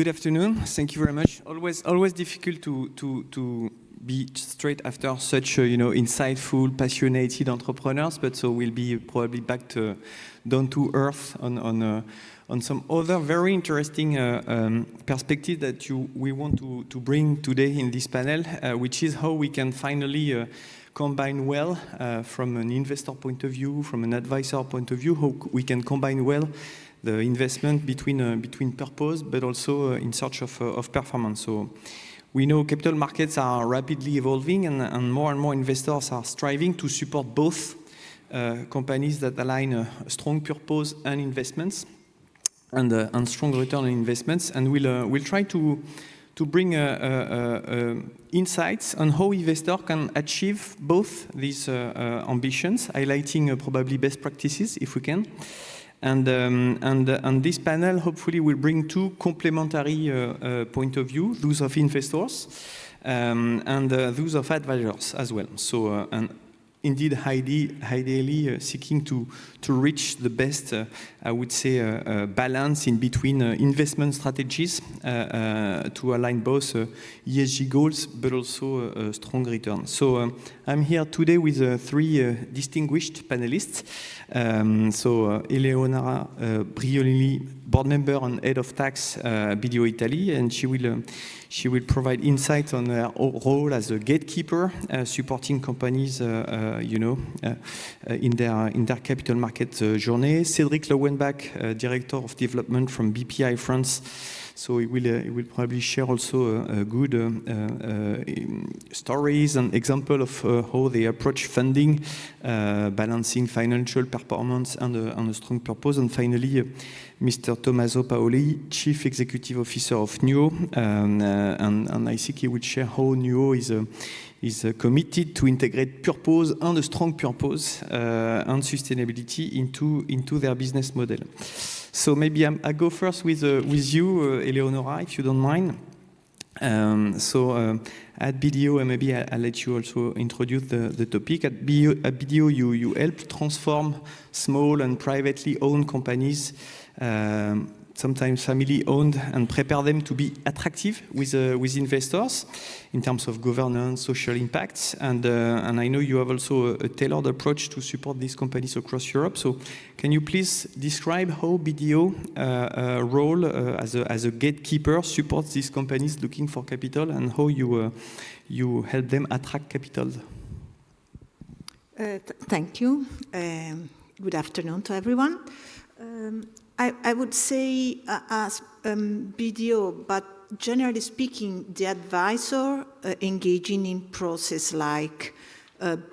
Good afternoon. Thank you very much. Always difficult to be straight after such insightful, passionate entrepreneurs. But so we'll be probably back to down to earth on some other very interesting perspective that we want to bring today in this panel, which is how we can finally combine well from an investor point of view, from an advisor point of view, how we can combine well the investment between purpose, but also in search of performance. So we know capital markets are rapidly evolving, and more investors are striving to support both companies that align a strong purpose and investments, and strong return on investments. And we'll try to bring insights on how investors can achieve both these ambitions, highlighting probably best practices if we can. And this panel hopefully will bring two complementary point of view, those of investors and those of advisors as well. So and indeed ideally seeking to reach the best, I would say, balance in between investment strategies to align both ESG goals but also strong return. So I'm here today with three distinguished panelists. So Eleonora Briolini, board member and head of tax, BDO Italy, and she will provide insight on her role as a gatekeeper, supporting companies, in their capital market journey. Cédric Lowenbach, director of development from Bpifrance. So he will probably share also good stories and example of how they approach funding, balancing financial performance and a strong purpose. And finally, Mr. Tommaso Paoli, Chief Executive Officer of NUO, and I think he will share how NUO is committed to integrate purpose and a strong purpose and sustainability into their business model. So maybe I go first with you, Eleonora, if you don't mind. At BDO, and maybe I'll let you also introduce the topic. At BDO, you help transform small and privately owned companies, sometimes family-owned, and prepare them to be attractive with investors in terms of governance, social impacts, and I know you have also a tailored approach to support these companies across Europe. So, can you please describe how BDO role as a gatekeeper supports these companies looking for capital, and how you help them attract capital? Thank you. Good afternoon to everyone. I would say as BDO, but generally speaking, the advisor engaging in process like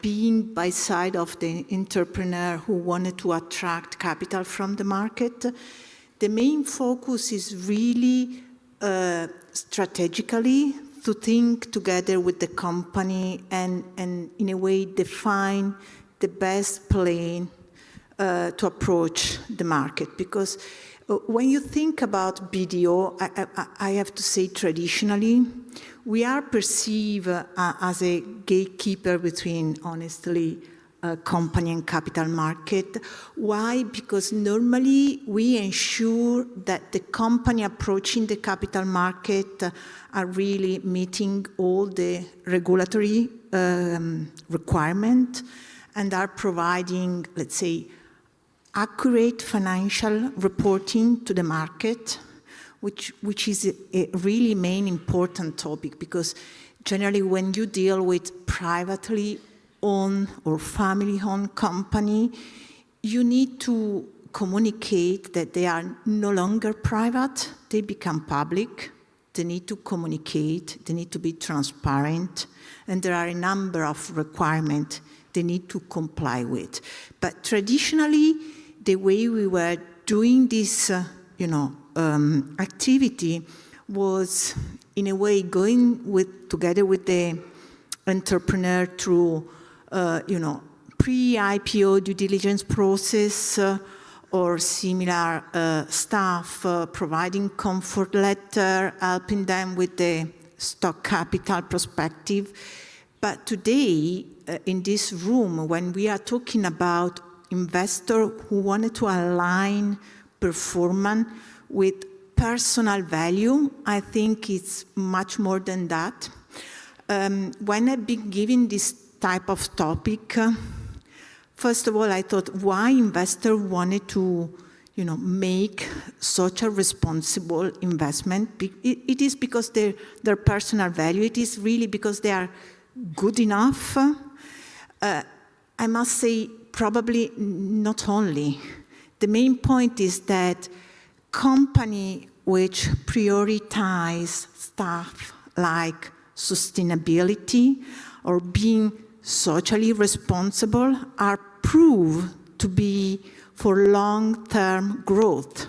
being by side of the entrepreneur who wanted to attract capital from the market. The main focus is really strategically to think together with the company and in a way define the best plan to approach the market. Because when you think about BDO, I have to say traditionally, we are perceived as a gatekeeper between, honestly, company and capital market. Why? Because normally we ensure that the company approaching the capital market are really meeting all the regulatory requirements and are providing, let's say, accurate financial reporting to the market, which is a really main important topic, because generally when you deal with privately owned or family-owned company, you need to communicate that they are no longer private, they become public, they need to communicate, they need to be transparent, and there are a number of requirements they need to comply with. But traditionally, the way we were doing this, activity was, in a way, going together with the entrepreneur through, pre-IPO due diligence process or similar stuff, providing comfort letter, helping them with the stock capital perspective. But today, in this room, when we are talking about investors who wanted to align performance with personal value. I think it's much more than that. When I've been given this type of topic, first of all, I thought, why investors wanted to, make such a responsible investment? It is because their personal value. It is really because they are good enough. I must say, probably not only. The main point is that companies which prioritize stuff like sustainability or being socially responsible are proved to be for long-term growth,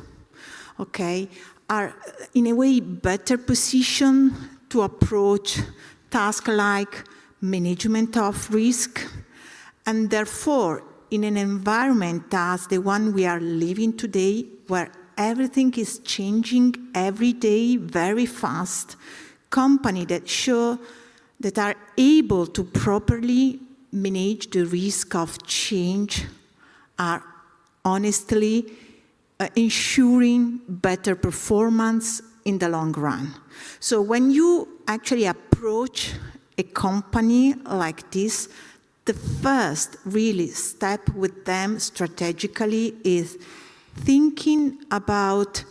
okay? Are in a way better positioned to approach tasks like management of risk, and therefore in an environment as the one we are living today, where everything is changing every day very fast, companies that are able to properly manage the risk of change are honestly ensuring better performance in the long run. So when you actually approach a company like this, the first really step with them strategically is thinking about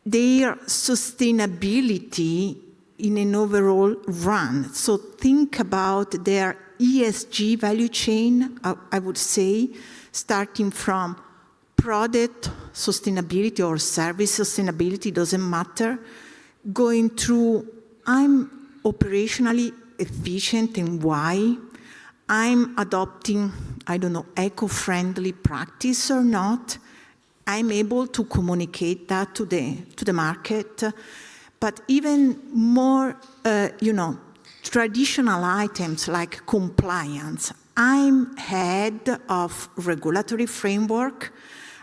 their sustainability in an overall run. So think about their ESG value chain, I would say, starting from product sustainability or service sustainability, doesn't matter, going through, I'm operationally efficient and why, I'm adopting, eco-friendly practice or not, I'm able to communicate that to the market. But even more, traditional items like compliance. I'm head of regulatory framework.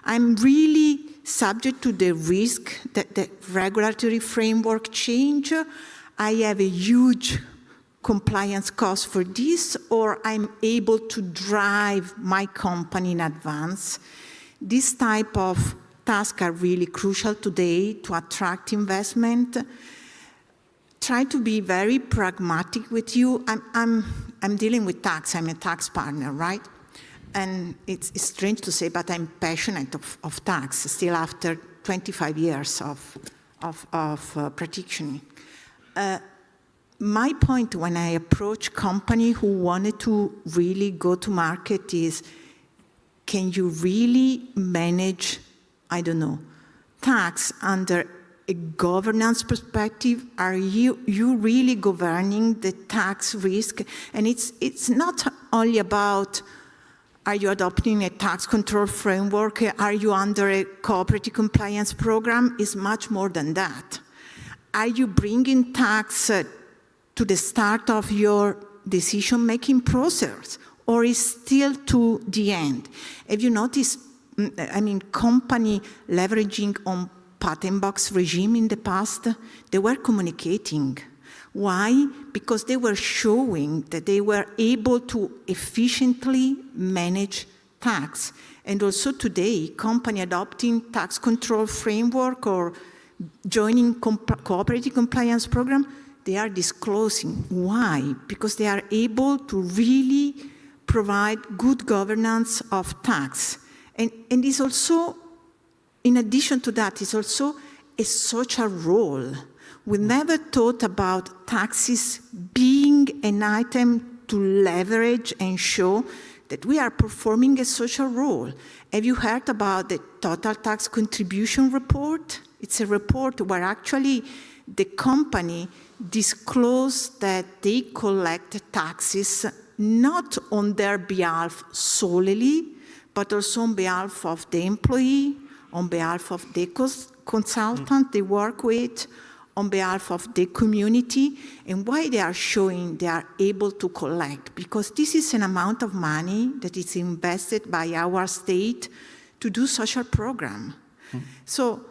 I'm really subject to the risk that the regulatory framework change. I have a huge compliance cost for this, or I'm able to drive my company in advance. This type of tasks are really crucial today to attract investment. Try to be very pragmatic with you. I'm dealing with tax. I'm a tax partner, right? And it's strange to say, but I'm passionate of tax still after 25 years of practicing. My point when I approach company who wanted to really go to market is, can you really manage, tax under a governance perspective? Are you really governing the tax risk? And it's not only about, are you adopting a tax control framework? Are you under a cooperative compliance program? It's much more than that. Are you bringing tax to the start of your decision-making process, or is still to the end? Have you noticed, company leveraging on patent box regime in the past, they were communicating. Why? Because they were showing that they were able to efficiently manage tax. And also today, company adopting tax control framework or joining cooperative compliance program, they are disclosing. Why? Because they are able to really provide good governance of tax. And it's also, in addition to that, it's also a social role. We never thought about taxes being an item to leverage and show that we are performing a social role. Have you heard about the Total Tax Contribution Report? It's a report where actually the company disclosed that they collect taxes not on their behalf solely, but also on behalf of the employee, on behalf of the consultant they work with, on behalf of the community. And why they are showing they are able to collect? Because this is an amount of money that is invested by our state to do social program. So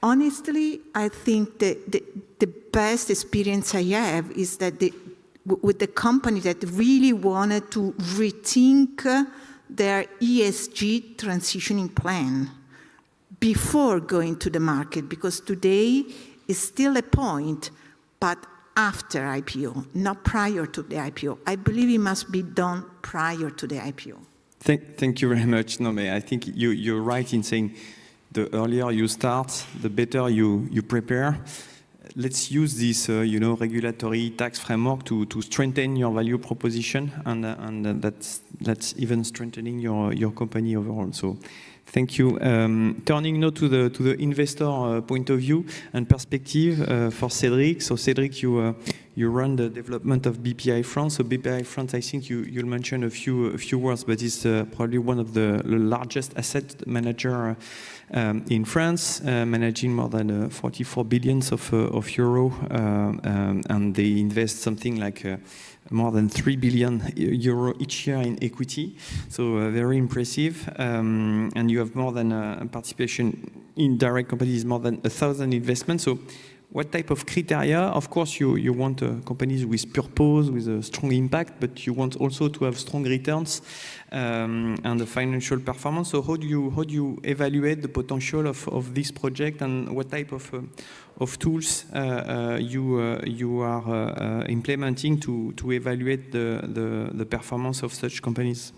honestly, I think that the best experience I have is that with the company that really wanted to rethink their ESG transitioning plan, before going to the market, because today is still a point, but after IPO, not prior to the IPO. I believe it must be done prior to the IPO. Thank you very much. No, I think you're right in saying the earlier you start, the better you prepare. Let's use this, regulatory tax framework to strengthen your value proposition, and that's even strengthening your company overall. So, thank you. Turning now to the investor point of view and perspective for Cédric. So, Cédric, you run the development of Bpifrance. So, Bpifrance, I think you'll mention a few words, but it's probably one of the largest asset manager in France, managing more than 44 billion of euro, and they invest something like more than 3 billion euro each year in equity. So very impressive. And you have more than participation in direct companies, more than 1,000 investments. So what type of criteria? Of course, you want companies with purpose, with a strong impact, but you want also to have strong returns and the financial performance. So how do you evaluate the potential of this project, and what type of tools you are implementing to evaluate the performance of such companies?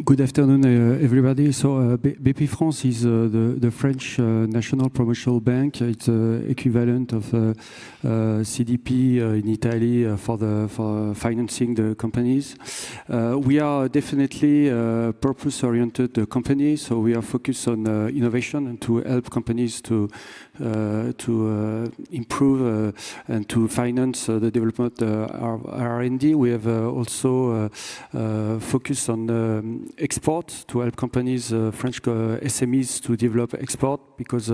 Good afternoon, everybody. So Bpifrance is the French national promotional bank. It's equivalent of CDP in Italy for financing the companies. We are definitely a purpose-oriented company, so we are focused on innovation and to help companies to improve and to finance the development of R&D. We have also focused on export to help companies, French SMEs, to develop export, because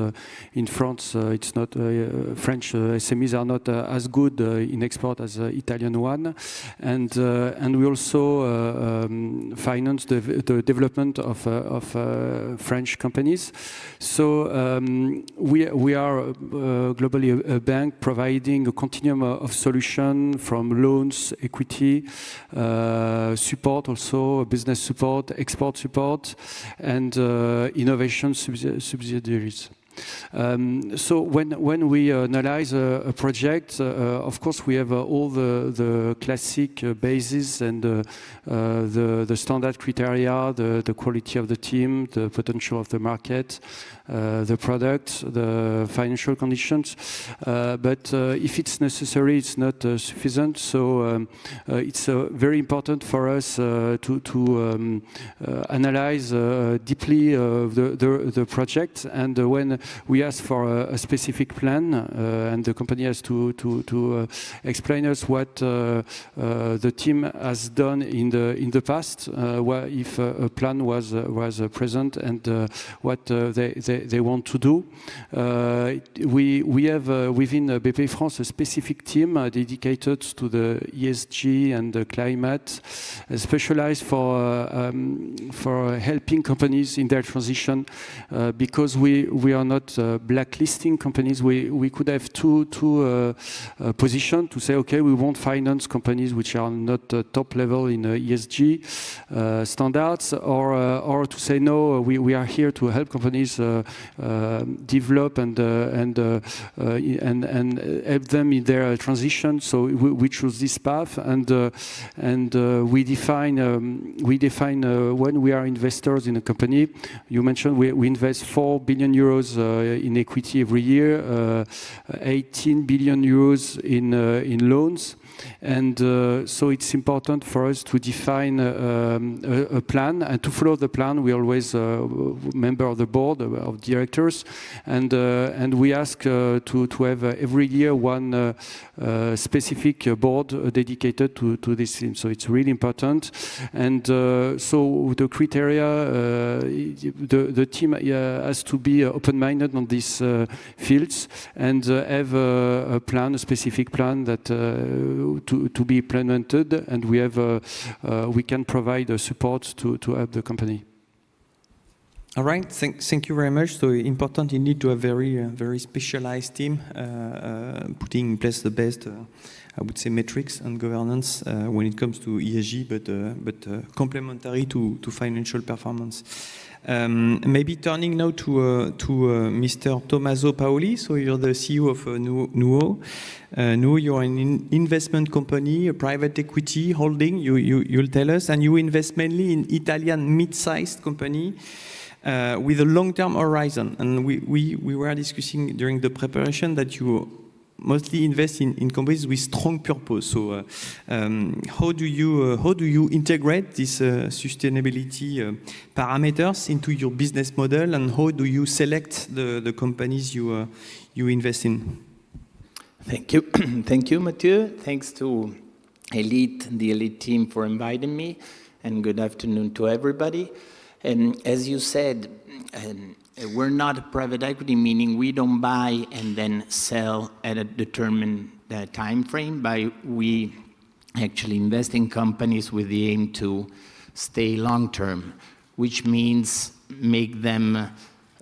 in France, it's not French SMEs are not as good in export as Italian one, and we also finance the development of French companies. So we are globally a bank providing a continuum of solution from loans, equity, support, also business support, export support, and innovation subsidiaries. So when we analyze a project, of course we have all the classic bases and the standard criteria, the quality of the team, the potential of the market, the product, the financial conditions. But if it's necessary, it's not sufficient. So it's very important for us to analyze deeply the project, and when we ask for a specific plan, and the company has to explain us what the team has done in the past, if a plan was present, and what they want to do. We have within Bpifrance a specific team dedicated to the ESG and the climate, specialized for helping companies in their transition, because we are not blacklisting companies. We could have two positions to say, okay, we won't finance companies which are not top level in ESG standards, or to say no, we are here to help companies develop and help them in their transition. So we choose this path, and we define when we are investors in a company. You mentioned we invest 4 billion euros in equity every year, 18 billion euros in loans. And so it's important for us to define a plan and to follow the plan. We always member of the board of directors, and we ask to have every year one specific board dedicated to this theme. So it's really important. And so the criteria, the team has to be open-minded on these fields, and have a plan, a specific plan that to be implemented, and we can provide support to help the company. All right, thank you very much. So important indeed to have very specialized team, putting in place the best, I would say, metrics and governance when it comes to ESG, but complementary to financial performance. Maybe turning now to Mr. Tommaso Paoli. So you're the CEO of Nuo. Nuo, you're an investment company, a private equity holding, you'll tell us, and you invest mainly in Italian mid-sized company with a long-term horizon. And we were discussing during the preparation that you mostly invest in companies with strong purpose. So how do you integrate these sustainability parameters into your business model, and how do you select the companies you invest in? Thank you. Thank you, Mathieu. Thanks to the Elite team for inviting me, and good afternoon to everybody. And as you said, we're not a private equity, meaning we don't buy and then sell at a determined time frame. We actually invest in companies with the aim to stay long term, which means make them,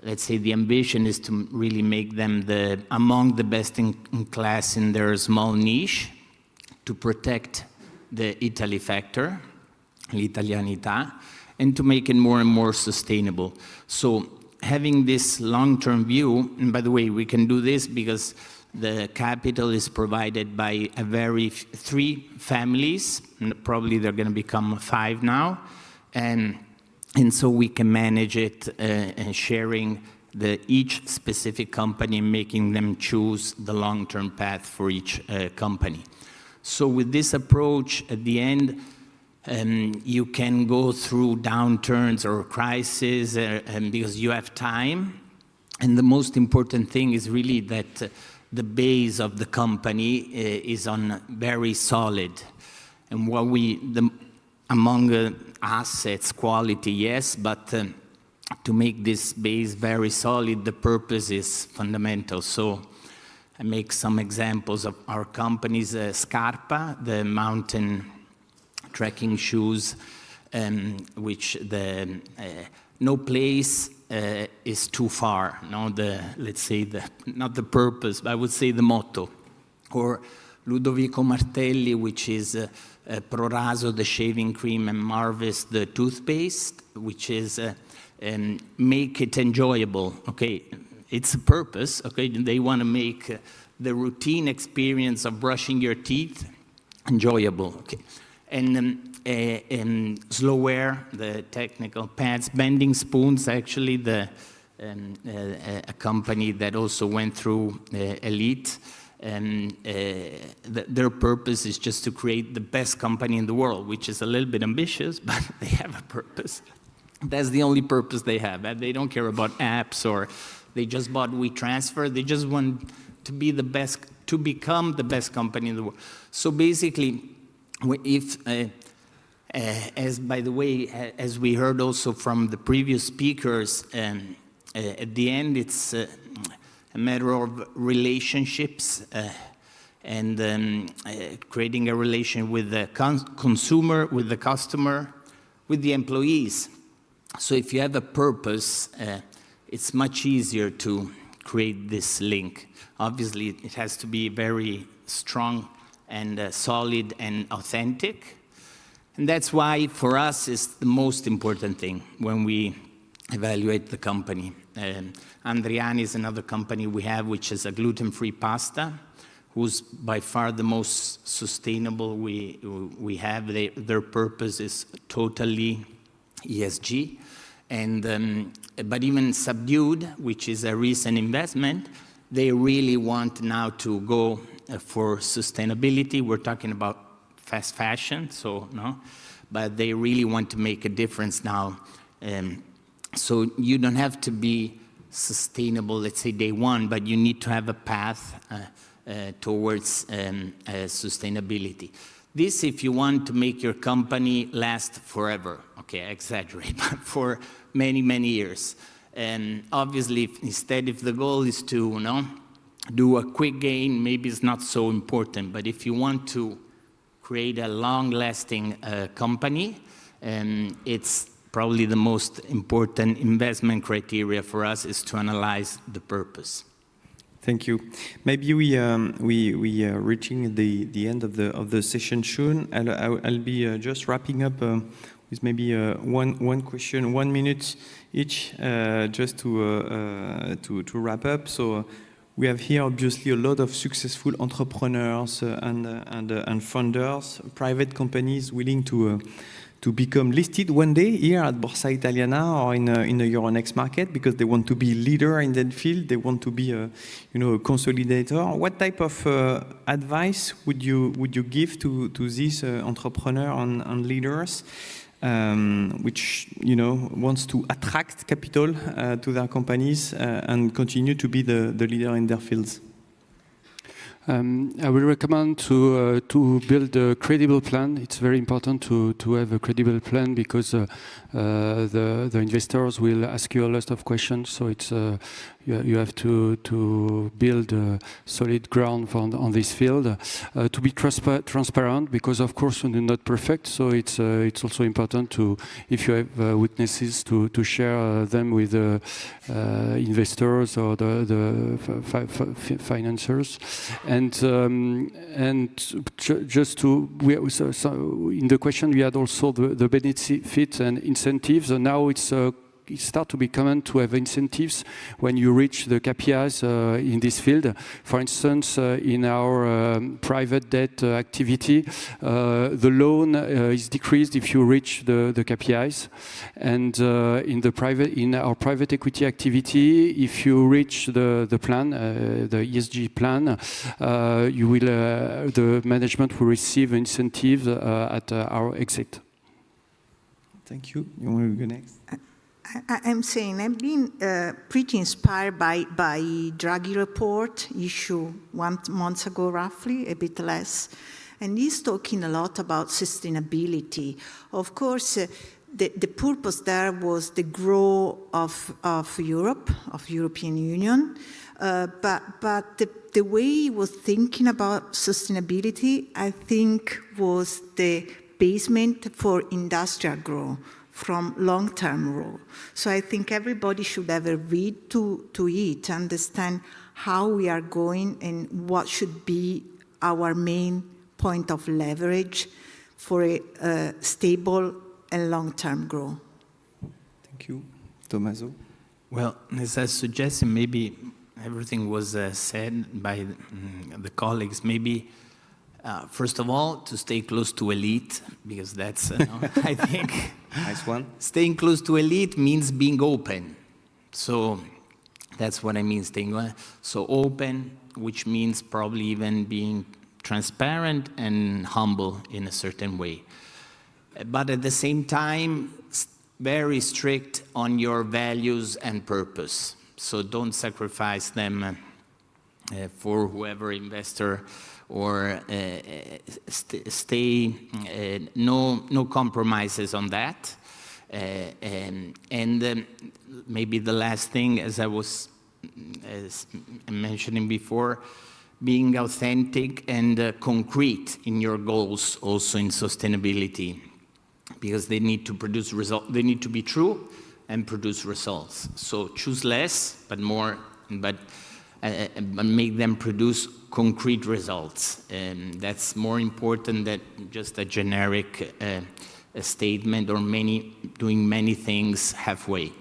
let's say the ambition is to really make them among the best in class in their small niche, to protect the Italy factor, l'italianità, and to make it more and more sustainable. So having this long-term view, and by the way, we can do this because the capital is provided by three families, and probably they're going to become 5 now, and so we can manage it sharing each specific company and making them choose the long-term path for each company. So with this approach, at the end, you can go through downturns or crises because you have time. And the most important thing is really that the base of the company is on very solid. And what among assets, quality, yes, but to make this base very solid, the purpose is fundamental. So I make some examples of our companies, Scarpa, the mountain trekking shoes, which no place is too far. No, let's say not the purpose, but I would say the motto. Or Ludovico Martelli, which is Proraso, the shaving cream, and Marvis, the toothpaste, which is make it enjoyable. Okay, it's a purpose. Okay, they want to make the routine experience of brushing your teeth enjoyable. Okay. And Slowware, the technical pads, Bending Spoons, actually a company that also went through Elite, and their purpose is just to create the best company in the world, which is a little bit ambitious, but they have a purpose. That's the only purpose they have. They don't care about apps, or they just bought WeTransfer. They just want to be the best, to become the best company in the world. So basically, if, as by the way, as we heard also from the previous speakers, at the end it's a matter of relationships and creating a relation with the consumer, with the customer, with the employees. So if you have a purpose, it's much easier to create this link. Obviously, it has to be very strong and solid and authentic. And that's why, for us, it's the most important thing when we evaluate the company. Andriani is another company we have, which is a gluten-free pasta, who's by far the most sustainable we have. Their purpose is totally ESG. And, but even Subdued, which is a recent investment, they really want now to go for sustainability. We're talking about fast fashion, so no, but they really want to make a difference now. So you don't have to be sustainable, let's say day one, but you need to have a path towards sustainability. This, if you want to make your company last forever, okay, I exaggerate, but for many, many years. And obviously, instead, if the goal is to do a quick gain, maybe it's not so important. But if you want to create a long-lasting company, it's probably the most important investment criteria for us is to analyze the purpose. Thank you. Maybe we are reaching the end of the session soon. I'll be just wrapping up with maybe one question, 1 minute each, just to wrap up. So we have here obviously a lot of successful entrepreneurs and founders, private companies willing to become listed one day here at Borsa Italiana or in the Euronext market because they want to be leader in that field. They want to be a consolidator. What type of advice would you give to these entrepreneurs and leaders, which wants to attract capital to their companies and continue to be the leader in their fields? I will recommend to build a credible plan. It's very important to have a credible plan because the investors will ask you a lot of questions. So it's you have to build a solid ground on this field. To be transparent because of course we're not perfect. So it's also important to, if you have weaknesses, to share them with the investors or the financiers. And just to, so in the question we had also the benefits and incentives, and now it starts to be common to have incentives when you reach the KPIs in this field. For instance, in our private debt activity, the loan is decreased if you reach the KPIs, and in our private equity activity, if you reach the plan, the ESG plan, you will the management will receive incentives at our exit. Thank you. You want to go next? I'm saying I've been pretty inspired by Draghi report issued 1 month ago, roughly, a bit less. And he's talking a lot about sustainability. Of course, the purpose there was the growth of Europe, of European Union. But the way he was thinking about sustainability, I think, was the basement for industrial growth from long-term growth. So I think everybody should have a read to it, understand how we are going and what should be our main point of leverage for a stable and long-term growth. Thank you. Tommaso? Well, as I suggested, maybe everything was said by the colleagues. Maybe, first of all, to stay close to elite, because that's, I think... Nice one. Staying close to elite means being open. So that's what I mean, staying so open, which means probably even being transparent and humble in a certain way. But at the same time, very strict on your values and purpose. So don't sacrifice them for whoever investor, or stay, no compromises on that. And maybe the last thing, as I was mentioning before, being authentic and concrete in your goals, also in sustainability, because they need to produce results. They need to be true and produce results. So choose less, but more, but make them produce concrete results. And that's more important than just a generic a statement or doing many things halfway.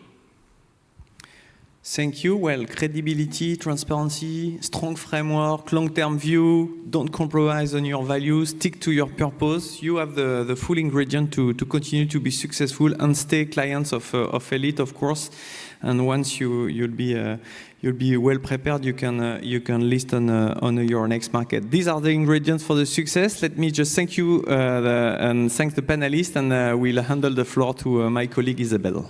Thank you. Well, credibility, transparency, strong framework, long-term view, don't compromise on your values, stick to your purpose. You have the full ingredient to continue to be successful and stay clients of Elite, of course. And once you'll be well prepared, you can list on the Euronext market. These are the ingredients for the success. Let me just thank you and thank the panelists, and we'll handle the floor to my colleague Isabelle.